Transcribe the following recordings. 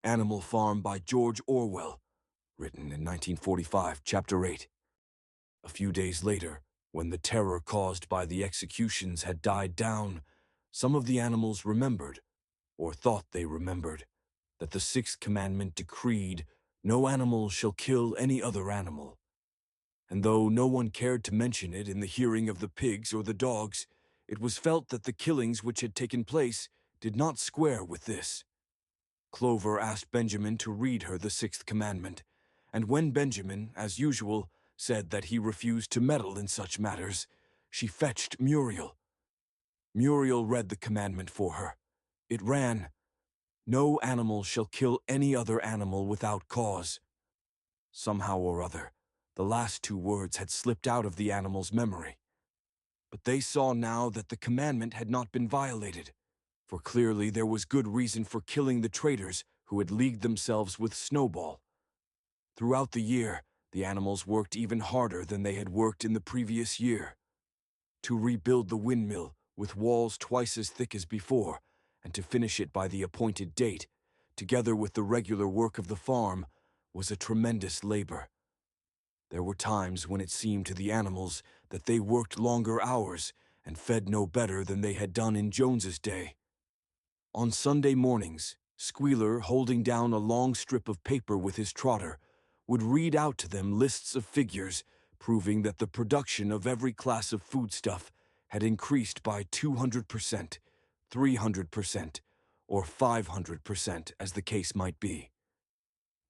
Animal Farm by George Orwell, written in 1945, Chapter 8. A few days later, when the terror caused by the executions had died down, some of the animals remembered, or thought they remembered, that the sixth commandment decreed, "No animal shall kill any other animal." And though no one cared to mention it in the hearing of the pigs or the dogs, it was felt that the killings which had taken place did not square with this. Clover asked Benjamin to read her the sixth commandment, and when Benjamin, as usual, said that he refused to meddle in such matters, she fetched Muriel. Muriel read the commandment for her. It ran, "No animal shall kill any other animal without cause." Somehow or other, the last two words had slipped out of the animal's memory. But they saw now that the commandment had not been violated, for clearly there was good reason for killing the traitors who had leagued themselves with Snowball. Throughout the year, the animals worked even harder than they had worked in the previous year. To rebuild the windmill with walls twice as thick as before, and to finish it by the appointed date, together with the regular work of the farm, was a tremendous labor. There were times when it seemed to the animals that they worked longer hours and fed no better than they had done in Jones's day. On Sunday mornings, Squealer, holding down a long strip of paper with his trotter, would read out to them lists of figures proving that the production of every class of foodstuff had increased by 200%, 300%, or 500%, as the case might be.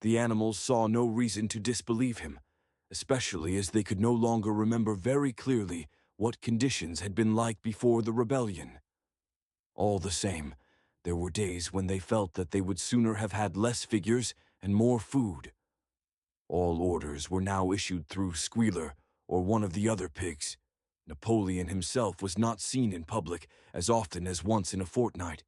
The animals saw no reason to disbelieve him, especially as they could no longer remember very clearly what conditions had been like before the rebellion. All the same, there were days when they felt that they would sooner have had less figures and more food. All orders were now issued through Squealer or one of the other pigs. Napoleon himself was not seen in public as often as once in a fortnight.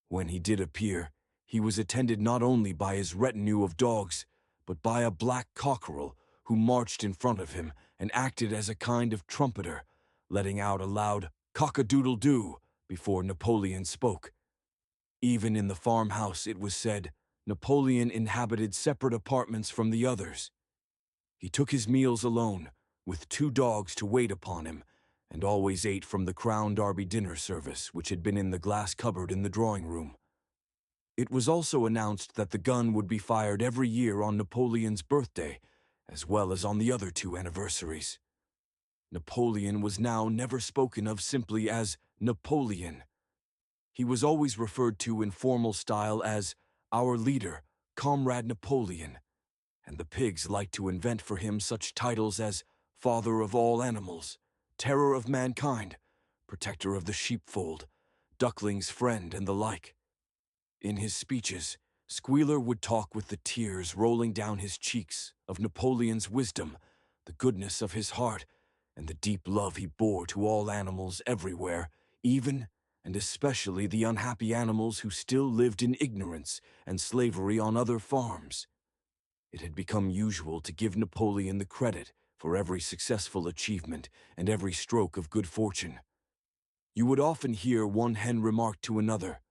When he did appear, he was attended not only by his retinue of dogs, but by a black cockerel who marched in front of him and acted as a kind of trumpeter, letting out a loud cock-a-doodle-doo before Napoleon spoke. Even in the farmhouse, it was said, Napoleon inhabited separate apartments from the others. He took his meals alone, with two dogs to wait upon him, and always ate from the Crown Derby dinner service which had been in the glass cupboard in the drawing-room. It was also announced that the gun would be fired every year on Napoleon's birthday, as well as on the other two anniversaries. Napoleon was now never spoken of simply as Napoleon. He was always referred to in formal style as our leader, Comrade Napoleon, and the pigs liked to invent for him such titles as Father of all animals, Terror of mankind, Protector of the sheepfold, Duckling's friend, and the like. In his speeches, Squealer would talk with the tears rolling down his cheeks of Napoleon's wisdom, the goodness of his heart, and the deep love he bore to all animals everywhere, even and especially the unhappy animals who still lived in ignorance and slavery on other farms. It had become usual to give Napoleon the credit for every successful achievement and every stroke of good fortune. You would often hear one hen remark to another,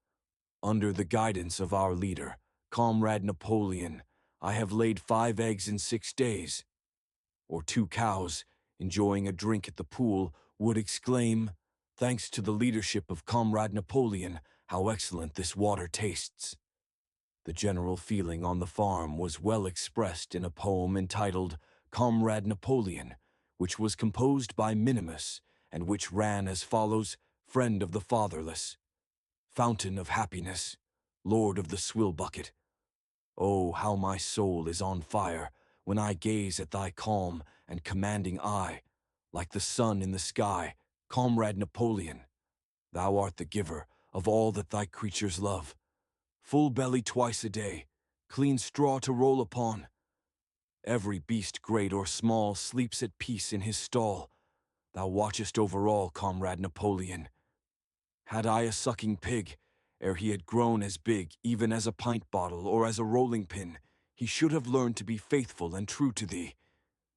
"Under the guidance of our leader, Comrade Napoleon, I have laid 5 eggs in 6 days." Or two cows, enjoying a drink at the pool, would exclaim, "Thanks to the leadership of Comrade Napoleon, how excellent this water tastes." The general feeling on the farm was well expressed in a poem entitled Comrade Napoleon, which was composed by Minimus, and which ran as follows: Friend of the fatherless, Fountain of happiness, Lord of the swill bucket. Oh, how my soul is on fire when I gaze at thy calm and commanding eye, like the sun in the sky, Comrade Napoleon. Thou art the giver of all that thy creatures love. Full belly twice a day, clean straw to roll upon. Every beast great or small sleeps at peace in his stall. Thou watchest over all, Comrade Napoleon. Had I a sucking pig, ere he had grown as big even as a pint bottle or as a rolling pin, he should have learned to be faithful and true to thee.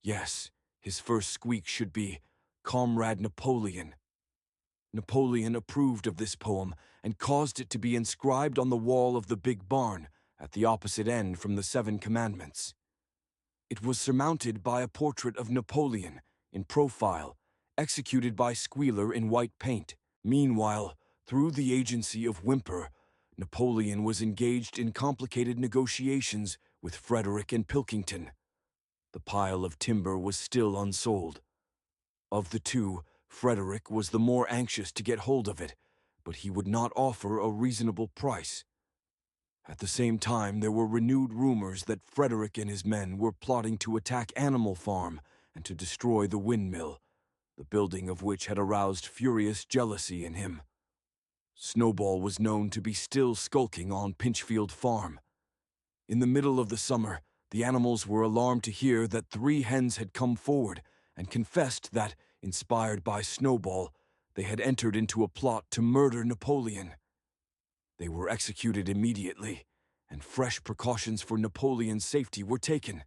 Yes, his first squeak should be, Comrade Napoleon. Napoleon approved of this poem and caused it to be inscribed on the wall of the big barn at the opposite end from the Seven Commandments. It was surmounted by a portrait of Napoleon, in profile, executed by Squealer in white paint. Meanwhile, through the agency of Whymper, Napoleon was engaged in complicated negotiations with Frederick and Pilkington. The pile of timber was still unsold. Of the two, Frederick was the more anxious to get hold of it, but he would not offer a reasonable price. At the same time, there were renewed rumors that Frederick and his men were plotting to attack Animal Farm and to destroy the windmill, the building of which had aroused furious jealousy in him. Snowball was known to be still skulking on Pinchfield Farm. In the middle of the summer, the animals were alarmed to hear that 3 hens had come forward and confessed that, inspired by Snowball, they had entered into a plot to murder Napoleon. They were executed immediately, and fresh precautions for Napoleon's safety were taken.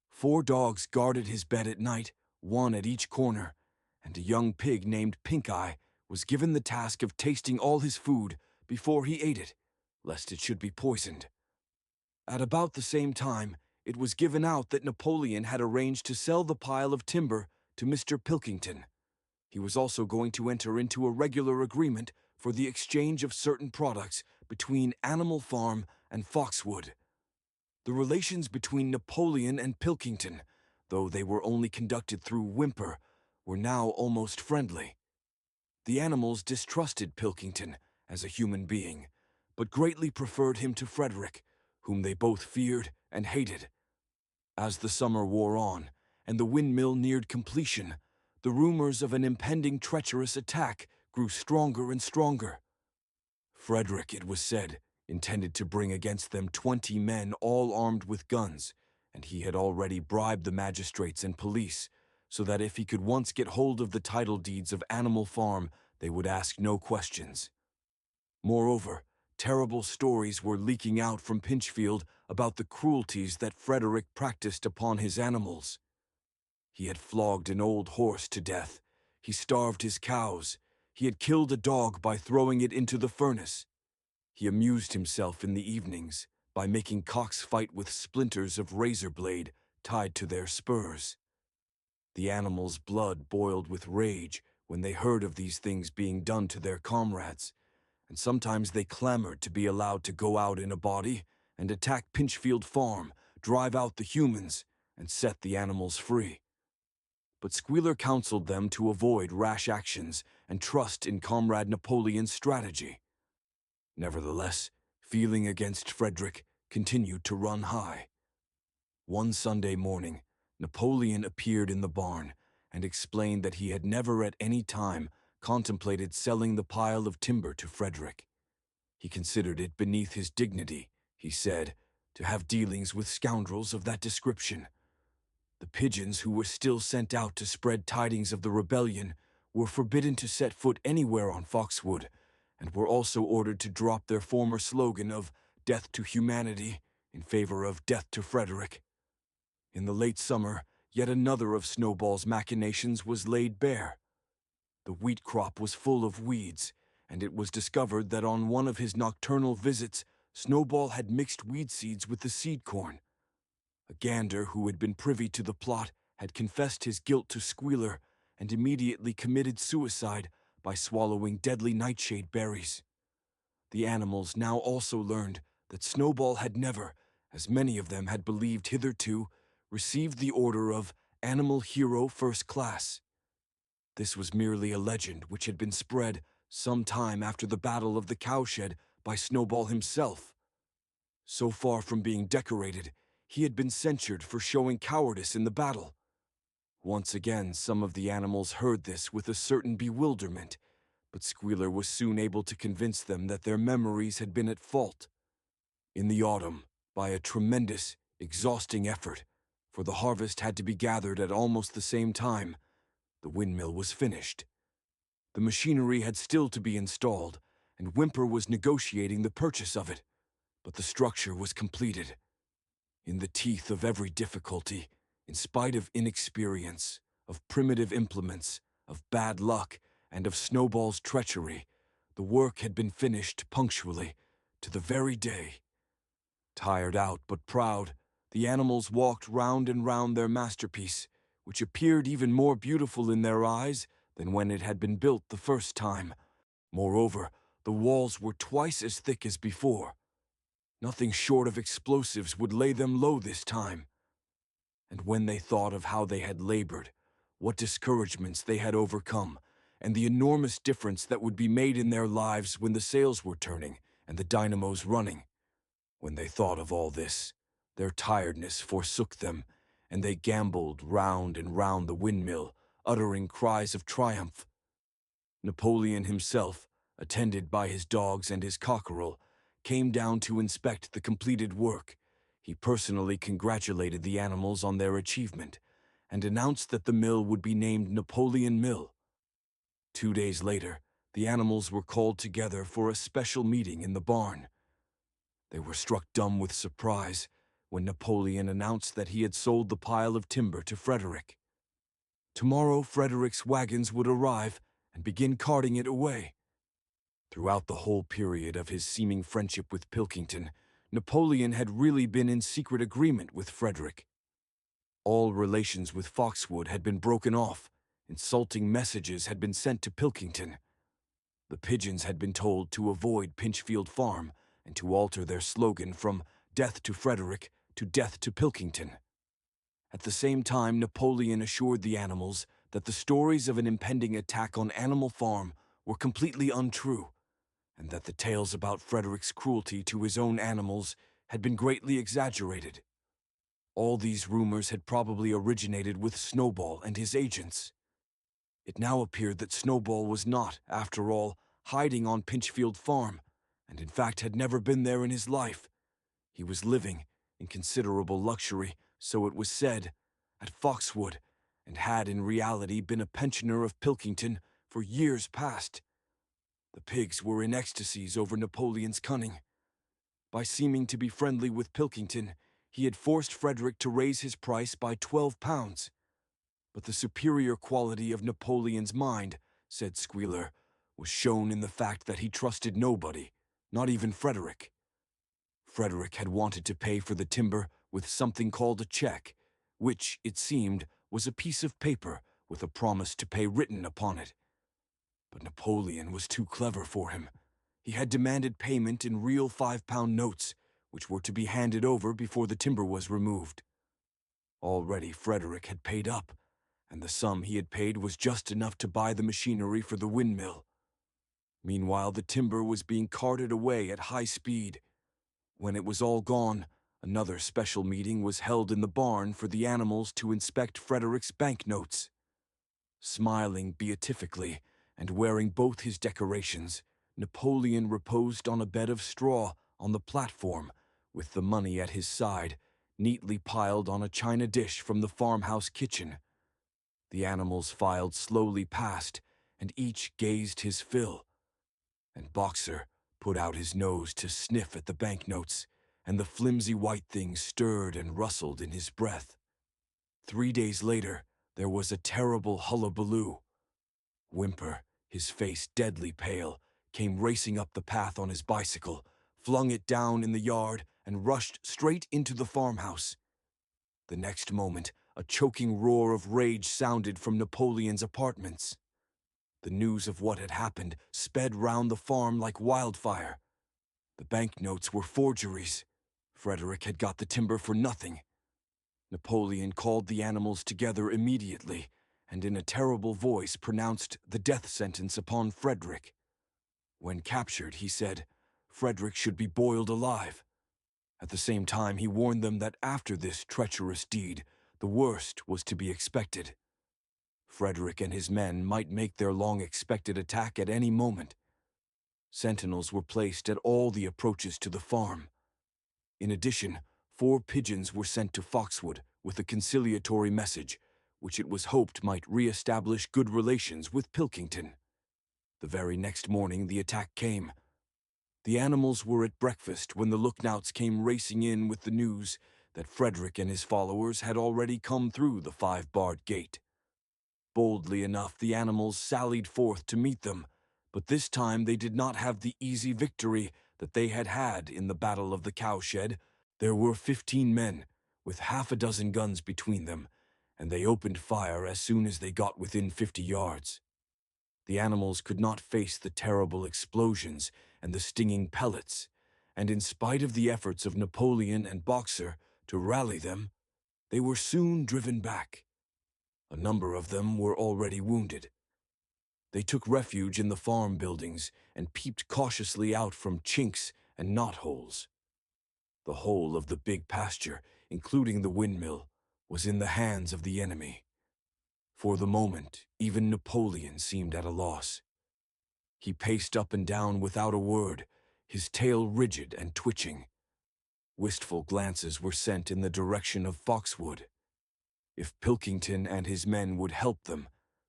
4 dogs guarded his bed at night, 1 at each corner, and a young pig named Pink Eye was given the task of tasting all his food before he ate it, lest it should be poisoned. At about the same time, it was given out that Napoleon had arranged to sell the pile of timber to Mr. Pilkington. He was also going to enter into a regular agreement for the exchange of certain products between Animal Farm and Foxwood. The relations between Napoleon and Pilkington, though they were only conducted through Whymper, were now almost friendly. The animals distrusted Pilkington as a human being, but greatly preferred him to Frederick, whom they both feared and hated. As the summer wore on, and the windmill neared completion, the rumors of an impending treacherous attack grew stronger and stronger. Frederick, it was said, intended to bring against them 20 men all armed with guns, and he had already bribed the magistrates and police, so that if he could once get hold of the title deeds of Animal Farm, they would ask no questions. Moreover, terrible stories were leaking out from Pinchfield about the cruelties that Frederick practiced upon his animals. He had flogged an old horse to death, he starved his cows, he had killed a dog by throwing it into the furnace. He amused himself in the evenings by making cocks fight with splinters of razor blade tied to their spurs. The animals' blood boiled with rage when they heard of these things being done to their comrades, and sometimes they clamored to be allowed to go out in a body and attack Pinchfield Farm, drive out the humans, and set the animals free. But Squealer counseled them to avoid rash actions and trust in Comrade Napoleon's strategy. Nevertheless, feeling against Frederick continued to run high. One Sunday morning, Napoleon appeared in the barn and explained that he had never at any time contemplated selling the pile of timber to Frederick. He considered it beneath his dignity, he said, to have dealings with scoundrels of that description. The pigeons who were still sent out to spread tidings of the rebellion were forbidden to set foot anywhere on Foxwood, and were also ordered to drop their former slogan of "Death to Humanity" in favor of "Death to Frederick." In the late summer, yet another of Snowball's machinations was laid bare. The wheat crop was full of weeds, and it was discovered that on one of his nocturnal visits, Snowball had mixed weed seeds with the seed corn. A gander who had been privy to the plot had confessed his guilt to Squealer and immediately committed suicide by swallowing deadly nightshade berries. The animals now also learned that Snowball had never, as many of them had believed hitherto, received the order of Animal Hero First Class. This was merely a legend which had been spread some time after the Battle of the Cowshed by Snowball himself. So far from being decorated, he had been censured for showing cowardice in the battle. Once again, some of the animals heard this with a certain bewilderment, but Squealer was soon able to convince them that their memories had been at fault. In the autumn, by a tremendous, exhausting effort, for the harvest had to be gathered at almost the same time, the windmill was finished. The machinery had still to be installed, and Whymper was negotiating the purchase of it, but the structure was completed. In the teeth of every difficulty, in spite of inexperience, of primitive implements, of bad luck, and of Snowball's treachery, the work had been finished punctually, to the very day. Tired out but proud, the animals walked round and round their masterpiece, which appeared even more beautiful in their eyes than when it had been built the first time. Moreover, the walls were twice as thick as before. Nothing short of explosives would lay them low this time. And when they thought of how they had labored, what discouragements they had overcome, and the enormous difference that would be made in their lives when the sails were turning and the dynamos running, when they thought of all this, their tiredness forsook them, and they gamboled round and round the windmill, uttering cries of triumph. Napoleon himself, attended by his dogs and his cockerel, came down to inspect the completed work. He personally congratulated the animals on their achievement and announced that the mill would be named Napoleon Mill. 2 days later, the animals were called together for a special meeting in the barn. They were struck dumb with surprise when Napoleon announced that he had sold the pile of timber to Frederick. Tomorrow, Frederick's wagons would arrive and begin carting it away. Throughout the whole period of his seeming friendship with Pilkington, Napoleon had really been in secret agreement with Frederick. All relations with Foxwood had been broken off. Insulting messages had been sent to Pilkington. The pigeons had been told to avoid Pinchfield Farm and to alter their slogan from "Death to Frederick" to "Death to Pilkington." At the same time, Napoleon assured the animals that the stories of an impending attack on Animal Farm were completely untrue, and that the tales about Frederick's cruelty to his own animals had been greatly exaggerated. All these rumors had probably originated with Snowball and his agents. It now appeared that Snowball was not, after all, hiding on Pinchfield Farm, and in fact had never been there in his life. He was living, in considerable luxury, so it was said, at Foxwood, and had in reality been a pensioner of Pilkington for years past. The pigs were in ecstasies over Napoleon's cunning. By seeming to be friendly with Pilkington, he had forced Frederick to raise his price by £12. But the superior quality of Napoleon's mind, said Squealer, was shown in the fact that he trusted nobody, not even Frederick. Frederick had wanted to pay for the timber with something called a check, which, it seemed, was a piece of paper with a promise to pay written upon it. But Napoleon was too clever for him. He had demanded payment in real £5 notes, which were to be handed over before the timber was removed. Already Frederick had paid up, and the sum he had paid was just enough to buy the machinery for the windmill. Meanwhile, the timber was being carted away at high speed. When it was all gone, another special meeting was held in the barn for the animals to inspect Frederick's banknotes. Smiling beatifically and wearing both his decorations, Napoleon reposed on a bed of straw on the platform, with the money at his side, neatly piled on a china dish from the farmhouse kitchen. The animals filed slowly past, and each gazed his fill. And Boxer put out his nose to sniff at the banknotes, and the flimsy white thing stirred and rustled in his breath. 3 days later, there was a terrible hullabaloo. Whymper, his face deadly pale, came racing up the path on his bicycle, flung it down in the yard, and rushed straight into the farmhouse. The next moment, a choking roar of rage sounded from Napoleon's apartments. The news of what had happened sped round the farm like wildfire. The banknotes were forgeries. Frederick had got the timber for nothing. Napoleon called the animals together immediately, and in a terrible voice pronounced the death sentence upon Frederick. When captured, he said, Frederick should be boiled alive. At the same time, he warned them that after this treacherous deed, the worst was to be expected. Frederick and his men might make their long-expected attack at any moment. Sentinels were placed at all the approaches to the farm. In addition, 4 pigeons were sent to Foxwood with a conciliatory message, which it was hoped might re-establish good relations with Pilkington. The very next morning the attack came. The animals were at breakfast when the lookouts came racing in with the news that Frederick and his followers had already come through the 5-barred gate. Boldly enough, the animals sallied forth to meet them, but this time they did not have the easy victory that they had had in the Battle of the Cowshed, There were 15 men, with half a dozen guns between them, and they opened fire as soon as they got within 50 yards. The animals could not face the terrible explosions and the stinging pellets, and in spite of the efforts of Napoleon and Boxer to rally them, they were soon driven back. A number of them were already wounded. They took refuge in the farm buildings and peeped cautiously out from chinks and knotholes. The whole of the big pasture, including the windmill, was in the hands of the enemy. For the moment, even Napoleon seemed at a loss. He paced up and down without a word, his tail rigid and twitching. Wistful glances were sent in the direction of Foxwood. If Pilkington and his men would help them,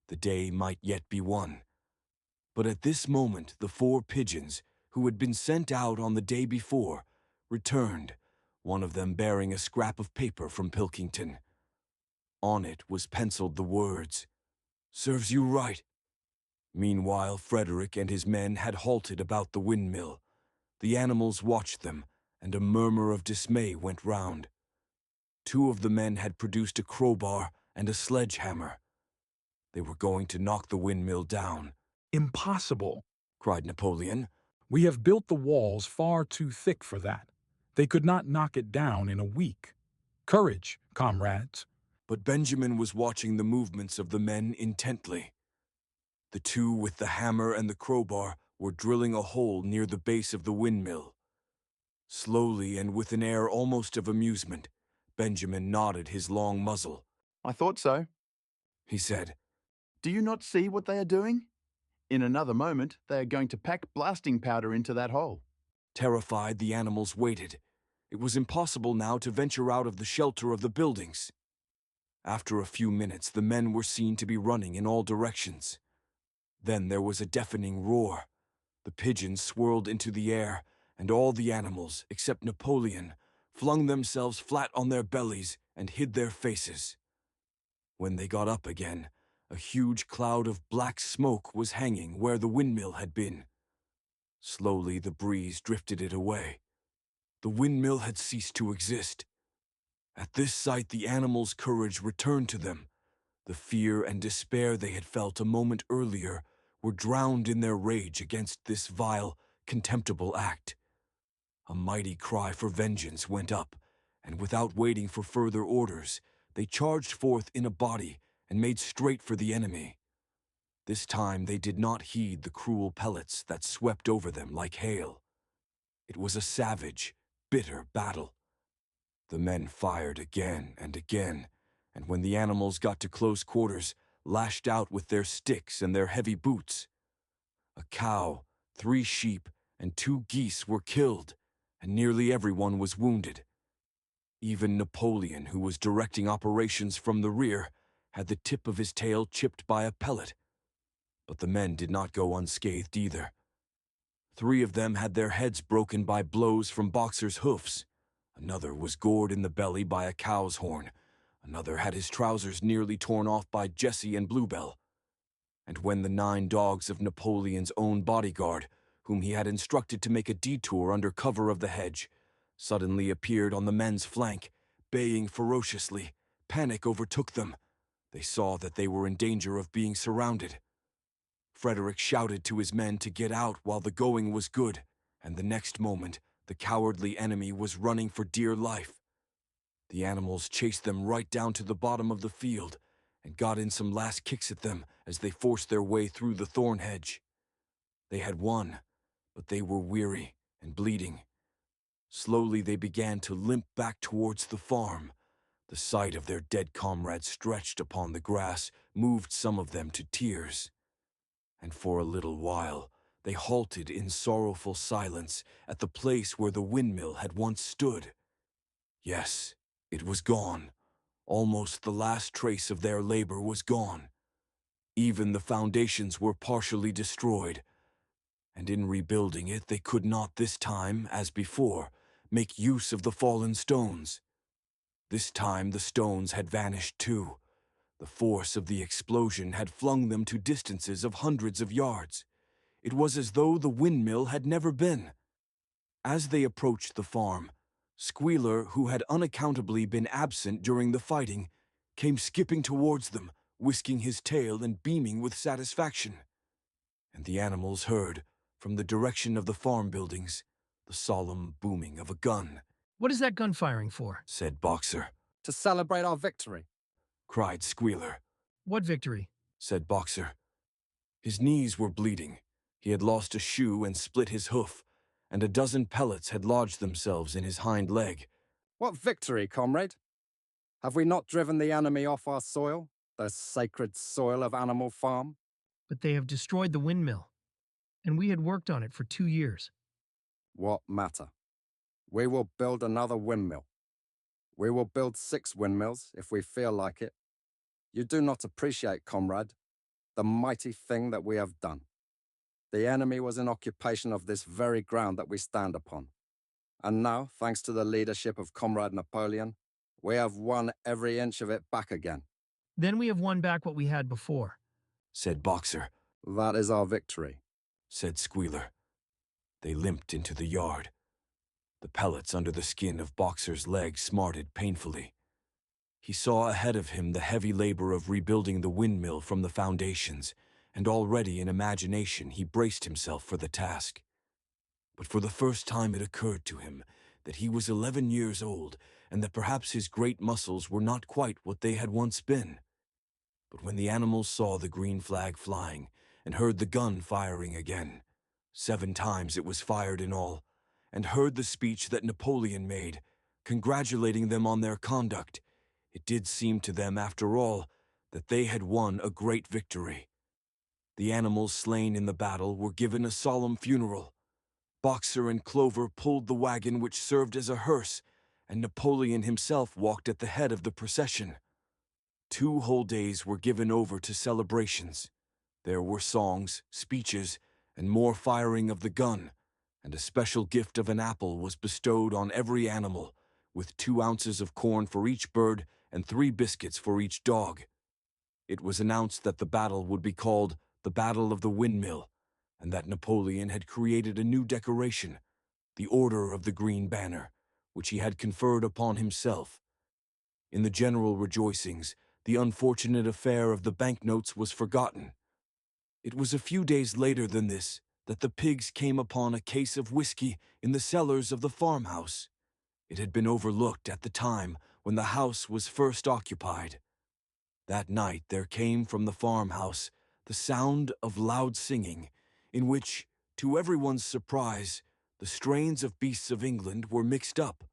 the day might yet be won. But at this moment the 4 pigeons, who had been sent out on the day before, returned, one of them bearing a scrap of paper from Pilkington. On it was penciled the words, "Serves you right." Meanwhile, Frederick and his men had halted about the windmill. The animals watched them, and a murmur of dismay went round. 2 of the men had produced a crowbar and a sledgehammer. They were going to knock the windmill down. "Impossible," cried Napoleon. "We have built the walls far too thick for that. They could not knock it down in a week. Courage, comrades." But Benjamin was watching the movements of the men intently. The 2 with the hammer and the crowbar were drilling a hole near the base of the windmill. Slowly and with an air almost of amusement, Benjamin nodded his long muzzle. "I thought so," he said. "Do you not see what they are doing? In another moment, they are going to pack blasting powder into that hole." Terrified, the animals waited. It was impossible now to venture out of the shelter of the buildings. After a few minutes, the men were seen to be running in all directions. Then there was a deafening roar. The pigeons swirled into the air, and all the animals, except Napoleon, flung themselves flat on their bellies and hid their faces. When they got up again, a huge cloud of black smoke was hanging where the windmill had been. Slowly the breeze drifted it away. The windmill had ceased to exist. At this sight the animals' courage returned to them. The fear and despair they had felt a moment earlier were drowned in their rage against this vile, contemptible act. A mighty cry for vengeance went up, and without waiting for further orders, they charged forth in a body and made straight for the enemy. This time they did not heed the cruel pellets that swept over them like hail. It was a savage, bitter battle. The men fired again and again, and when the animals got to close quarters, lashed out with their sticks and their heavy boots. A cow, 3 sheep, and 2 geese were killed, and nearly everyone was wounded. Even Napoleon, who was directing operations from the rear, had the tip of his tail chipped by a pellet. But the men did not go unscathed either. 3 of them had their heads broken by blows from Boxer's hoofs. Another was gored in the belly by a cow's horn. Another had his trousers nearly torn off by Jessie and Bluebell. And when the 9 dogs of Napoleon's own bodyguard, whom he had instructed to make a detour under cover of the hedge, suddenly appeared on the men's flank, baying ferociously, panic overtook them. They saw that they were in danger of being surrounded. Frederick shouted to his men to get out while the going was good, and the next moment the cowardly enemy was running for dear life. The animals chased them right down to the bottom of the field and got in some last kicks at them as they forced their way through the thorn hedge. They had won, but they were weary and bleeding. Slowly they began to limp back towards the farm. The sight of their dead comrades stretched upon the grass moved some of them to tears. And for a little while they halted in sorrowful silence at the place where the windmill had once stood. Yes, it was gone. Almost the last trace of their labor was gone. Even the foundations were partially destroyed, and in rebuilding it they could not this time, as before, make use of the fallen stones. This time the stones had vanished too. The force of the explosion had flung them to distances of hundreds of yards. It was as though the windmill had never been. As they approached the farm, Squealer, who had unaccountably been absent during the fighting, came skipping towards them, whisking his tail and beaming with satisfaction. And the animals heard, from the direction of the farm buildings, the solemn booming of a gun. "What is that gun firing for?" said Boxer. To celebrate our victory. Cried Squealer. "What victory?" said Boxer. His knees were bleeding. He had lost a shoe and split his hoof, and a dozen pellets had lodged themselves in his hind leg. What victory, comrade? Have we not driven the enemy off our soil, the sacred soil of Animal Farm? "But they have destroyed the windmill, and we had worked on it for 2 years." What matter? We will build another windmill. We will build 6 windmills if we feel like it. You do not appreciate, comrade, the mighty thing that we have done. The enemy was in occupation of this very ground that we stand upon. And now, thanks to the leadership of Comrade Napoleon, we have won every inch of it back again. "Then we have won back what we had before," said Boxer. That is our victory, said Squealer. They limped into the yard. The pellets under the skin of Boxer's leg smarted painfully. He saw ahead of him the heavy labor of rebuilding the windmill from the foundations, and already in imagination he braced himself for the task. But for the first time it occurred to him that he was 11 years old, and that perhaps his great muscles were not quite what they had once been. But when the animals saw the green flag flying, and heard the gun firing again, 7 times it was fired in all, and heard the speech that Napoleon made, congratulating them on their conduct, it did seem to them, after all, that they had won a great victory. The animals slain in the battle were given a solemn funeral. Boxer and Clover pulled the wagon which served as a hearse, and Napoleon himself walked at the head of the procession. 2 whole days were given over to celebrations. There were songs, speeches, and more firing of the gun, and a special gift of an apple was bestowed on every animal, with 2 ounces of corn for each bird and 3 biscuits for each dog. It was announced that the battle would be called the Battle of the Windmill, and that Napoleon had created a new decoration, the Order of the Green Banner, which he had conferred upon himself. In the general rejoicings, the unfortunate affair of the banknotes was forgotten. It was a few days later than this that the pigs came upon a case of whiskey in the cellars of the farmhouse. It had been overlooked at the time when the house was first occupied. That night there came from the farmhouse the sound of loud singing, in which, to everyone's surprise, the strains of Beasts of England were mixed up.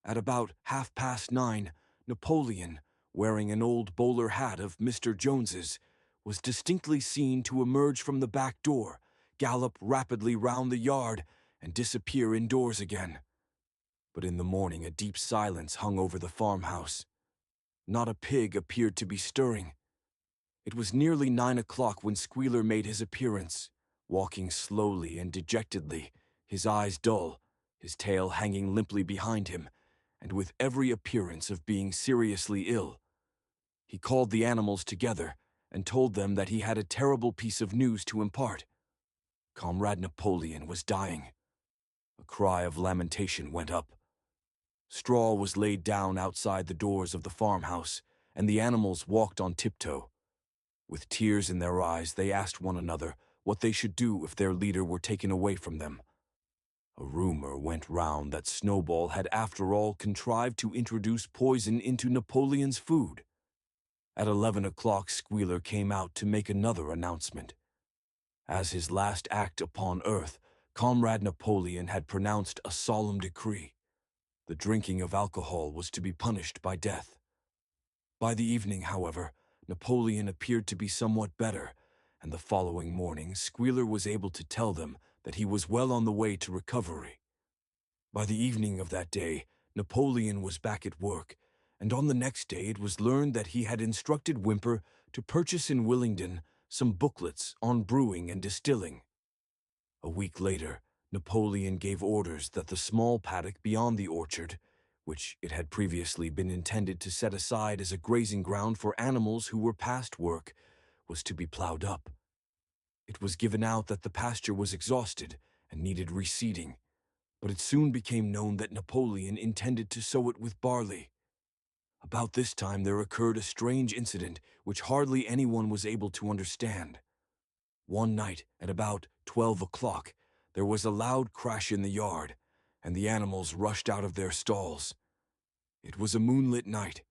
At about 9:30, Napoleon, wearing an old bowler hat of Mr. Jones's, was distinctly seen to emerge from the back door, gallop rapidly round the yard, and disappear indoors again. But in the morning a deep silence hung over the farmhouse. Not a pig appeared to be stirring. It was nearly 9 o'clock when Squealer made his appearance, walking slowly and dejectedly, his eyes dull, his tail hanging limply behind him, and with every appearance of being seriously ill. He called the animals together and told them that he had a terrible piece of news to impart. Comrade Napoleon was dying. A cry of lamentation went up. Straw was laid down outside the doors of the farmhouse, and the animals walked on tiptoe. With tears in their eyes, they asked one another what they should do if their leader were taken away from them. A rumor went round that Snowball had after all contrived to introduce poison into Napoleon's food. At 11 o'clock, Squealer came out to make another announcement. As his last act upon earth, Comrade Napoleon had pronounced a solemn decree. The drinking of alcohol was to be punished by death. By the evening, however, Napoleon appeared to be somewhat better, and the following morning Squealer was able to tell them that he was well on the way to recovery. By the evening of that day, Napoleon was back at work, and on the next day it was learned that he had instructed Whymper to purchase in Willingdon some booklets on brewing and distilling. A week later, Napoleon gave orders that the small paddock beyond the orchard, which it had previously been intended to set aside as a grazing ground for animals who were past work, was to be plowed up. It was given out that the pasture was exhausted and needed reseeding, but it soon became known that Napoleon intended to sow it with barley. About this time there occurred a strange incident which hardly anyone was able to understand. One night, at about 12 o'clock, there was a loud crash in the yard, and the animals rushed out of their stalls. It was a moonlit night.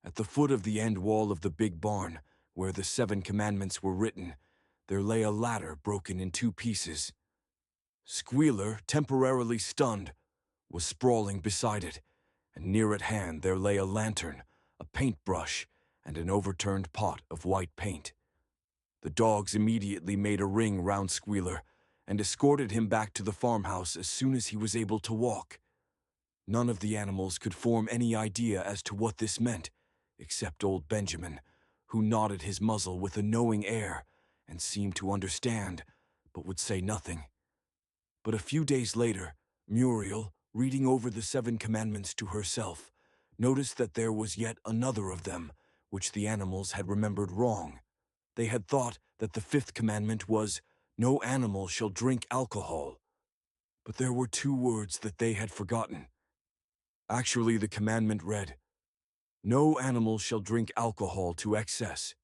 At the foot of the end wall of the big barn, where the 7 commandments were written, there lay a ladder broken in 2 pieces. Squealer, temporarily stunned, was sprawling beside it, and near at hand there lay a lantern, a paintbrush, and an overturned pot of white paint. The dogs immediately made a ring round Squealer and escorted him back to the farmhouse as soon as he was able to walk. None of the animals could form any idea as to what this meant, except old Benjamin, who nodded his muzzle with a knowing air and seemed to understand, but would say nothing. But a few days later, Muriel, reading over the 7 commandments to herself, noticed that there was yet another of them, which the animals had remembered wrong. They had thought that the 5th commandment was, "No animal shall drink alcohol." But there were 2 words that they had forgotten. Actually, the commandment read, "No animal shall drink alcohol to excess."